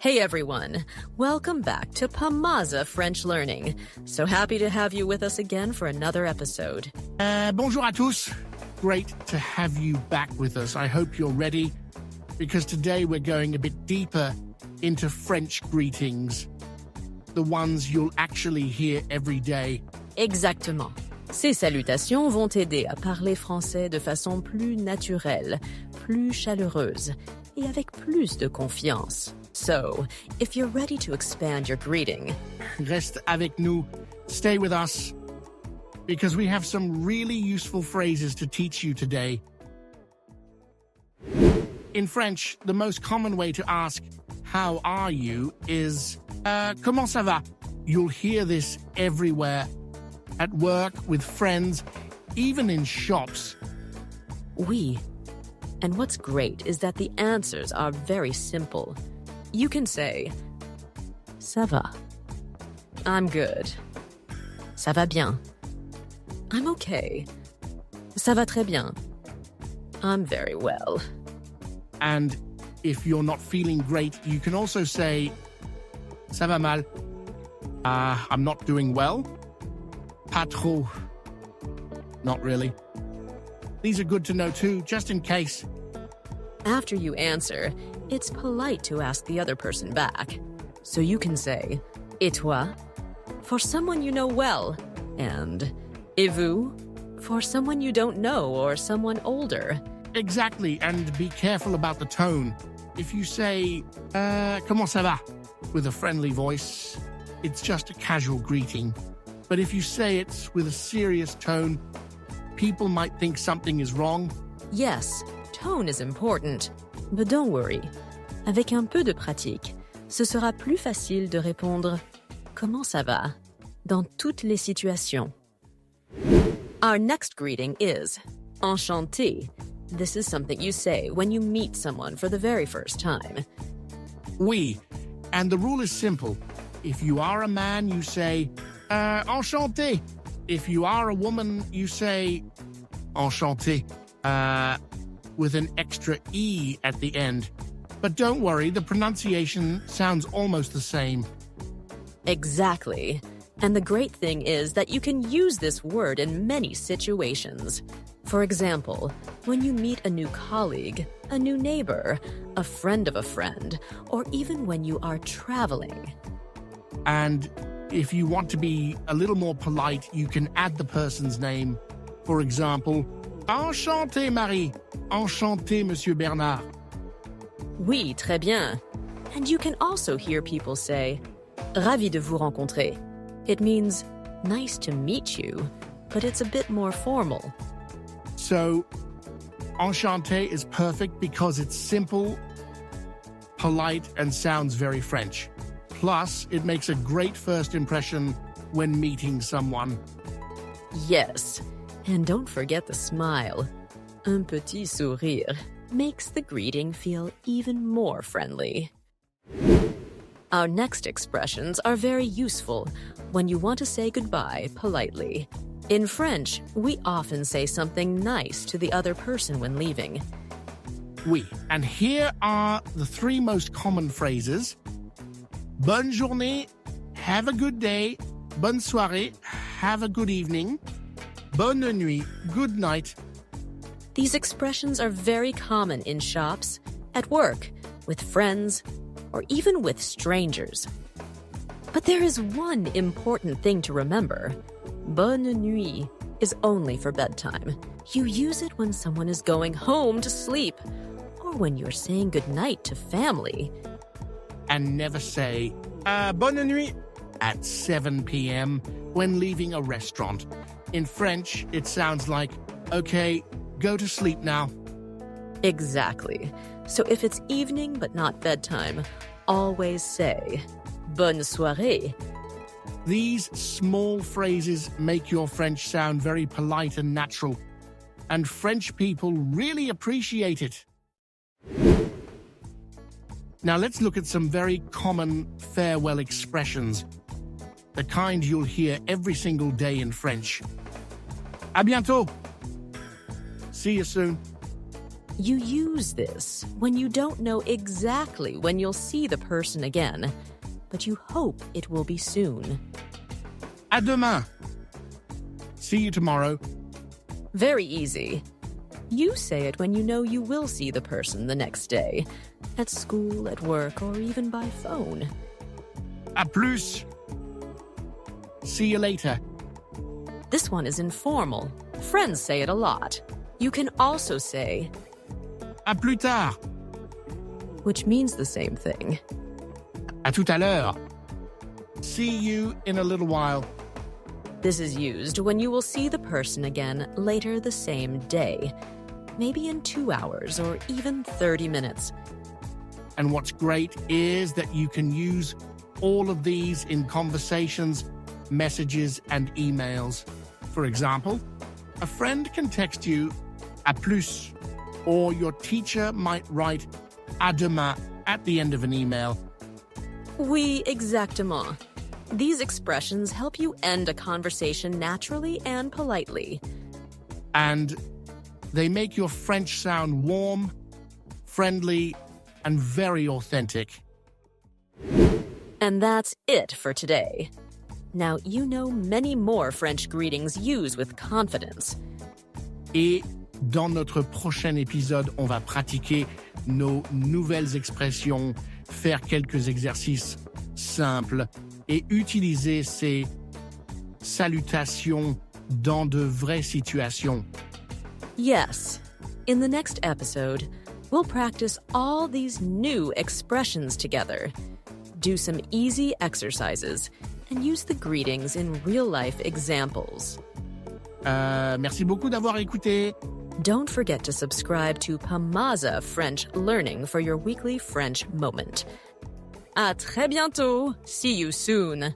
Hey everyone, welcome back to PAMAZA French Learning. So happy to have you with us again for another episode. Bonjour à tous. Great to have you back with us. I hope you're ready, because today we're going a bit deeper into French greetings, the ones you'll actually hear every day. Exactement. Ces salutations vont t'aider à parler français de façon plus naturelle, plus chaleureuse et avec plus de confiance. So, if you're ready to expand your greeting, Reste avec nous, stay with us, because we have some really useful phrases to teach you today. In French, the most common way to ask, how are you, is, comment ça va? You'll hear this everywhere, at work, with friends, even in shops. oui. And what's great is that the answers are very simple. You can say, ça va. I'm good. Ça va bien. I'm okay. Ça va très bien. I'm very well. And if you're not feeling great, you can also say, ça va mal. I'm not doing well. Pas trop. Not really. These are good to know too, just in case. After you answer, it's polite to ask the other person back. So you can say, et toi? For someone you know well. And, et vous? For someone you don't know or someone older. Exactly, and be careful about the tone. If you say, comment ça va? With a friendly voice, it's just a casual greeting. But if you say it with a serious tone, people might think something is wrong. Yes, tone is important. But don't worry. Avec un peu de pratique, ce sera plus facile de répondre « Comment ça va?» dans toutes les situations. Our next greeting is Enchanté. This is something you say when you meet someone for the very first time. Oui, and the rule is simple. If you are a man, you say, enchanté. If you are a woman, you say, enchanté, with an extra E at the end. But don't worry, the pronunciation sounds almost the same. Exactly. And the great thing is that you can use this word in many situations. For example, when you meet a new colleague, a new neighbor, a friend of a friend, or even when you are traveling. And if you want to be a little more polite, you can add the person's name. For example, Enchanté, Marie. Enchanté, Monsieur Bernard. Oui, très bien. And you can also hear people say, ravi de vous rencontrer. It means, nice to meet you, but it's a bit more formal. So, enchanté is perfect because it's simple, polite, and sounds very French. Plus, it makes a great first impression when meeting someone. Yes, and don't forget the smile. Un petit sourire makes the greeting feel even more friendly. Our next expressions are very useful when you want to say goodbye politely. In French, we often say something nice to the other person when leaving. Oui, and here are the three most common phrases. Bonne journée, have a good day. Bonne soirée, have a good evening. Bonne nuit, good night. These expressions are very common in shops, at work, with friends, or even with strangers. But there is one important thing to remember. Bonne nuit is only for bedtime. You use it when someone is going home to sleep, or when you're saying goodnight to family. And never say, bonne nuit at 7 p.m. when leaving a restaurant. In French, it sounds like, okay, go to sleep now. Exactly. So if it's evening but not bedtime, always say, bonne soirée. These small phrases make your French sound very polite and natural, and French people really appreciate it. Now let's look at some very common farewell expressions, the kind you'll hear every single day in French. À bientôt. See you soon. You use this when you don't know exactly when you'll see the person again, but you hope it will be soon. À demain. See you tomorrow. Very easy. You say it when you know you will see the person the next day, at school, at work, or even by phone. À plus. See you later. This one is informal. Friends say it a lot. You can also say, À plus tard. which means the same thing. À tout à l'heure. See you in a little while. This is used when you will see the person again later the same day, maybe in 2 hours or even 30 minutes. And what's great is that you can use all of these in conversations, messages, and emails. For example, a friend can text you à plus, or your teacher might write à demain at the end of an email. Oui, exactement. These expressions help you end a conversation naturally and politely. And they make your French sound warm, friendly, and very authentic. And that's it for today. Now you know many more French greetings used with confidence. Et dans notre prochain épisode, on va pratiquer nos nouvelles expressions, faire quelques exercices simples et utiliser ces salutations dans de vraies situations. Yes, in the next episode, we'll practice all these new expressions together, do some easy exercises, and use the greetings in real-life examples. Merci beaucoup d'avoir écouté. Don't forget to subscribe to PAMAZA French Learning for your weekly French moment. À très bientôt. See you soon.